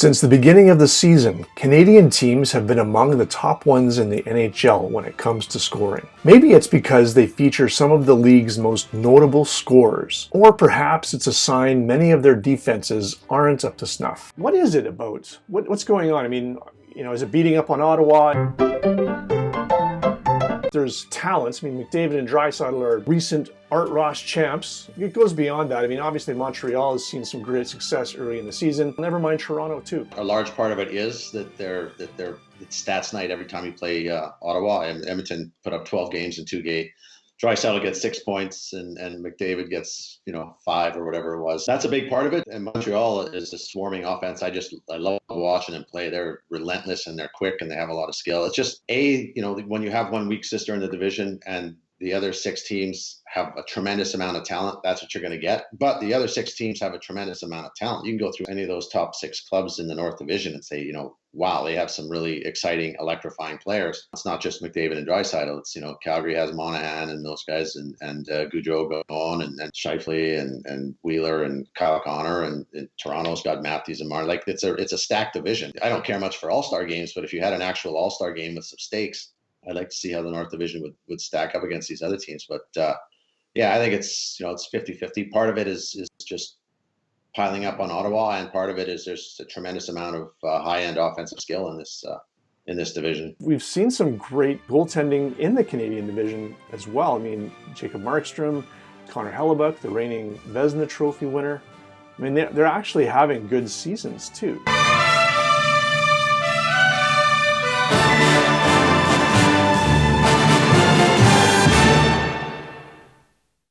Since the beginning of the season, Canadian teams have been among the top ones in the NHL when it comes to scoring. Maybe it's because they feature some of the league's most notable scorers, or perhaps it's a sign many of their defenses aren't up to snuff. What is it about? What's going on? I mean, is it beating up on Ottawa? There's talents. I mean, McDavid and Draisaitl are recent Art Ross champs. It goes beyond that. I mean, obviously Montreal has seen some great success early in the season. Never mind Toronto too. A large part of it is that it's stats night every time you play Ottawa. And Edmonton put up 12 games in 2 games. Draisaitl gets 6 points and McDavid gets 5 or whatever it was. That's a big part of it. And Montreal is a swarming offense. I love watching them play. They're relentless and they're quick and they have a lot of skill. It's just when you have one weak sister in the division and the other 6 teams have a tremendous amount of talent, that's what you're going to get. But the other 6 teams have a tremendous amount of talent. You can go through any of those top 6 clubs in the North Division and say, wow, they have some really exciting, electrifying players. It's not just McDavid and Draisaitl. It's, Calgary has Monahan and those guys and Gaudreau going and Scheifele and Wheeler and Kyle Connor and Toronto's got Matthews and Martin. Like it's a stacked division. I don't care much for all-star games, but if you had an actual all-star game with some stakes, I'd like to see how the North Division would stack up against these other teams. But I think it's 50-50. Part of it is just piling up on Ottawa, and part of it is there's a tremendous amount of high-end offensive skill in this division. We've seen some great goaltending in the Canadian division as well. I mean, Jacob Markstrom, Connor Hellebuck, the reigning Vezina Trophy winner. I mean, they're actually having good seasons too.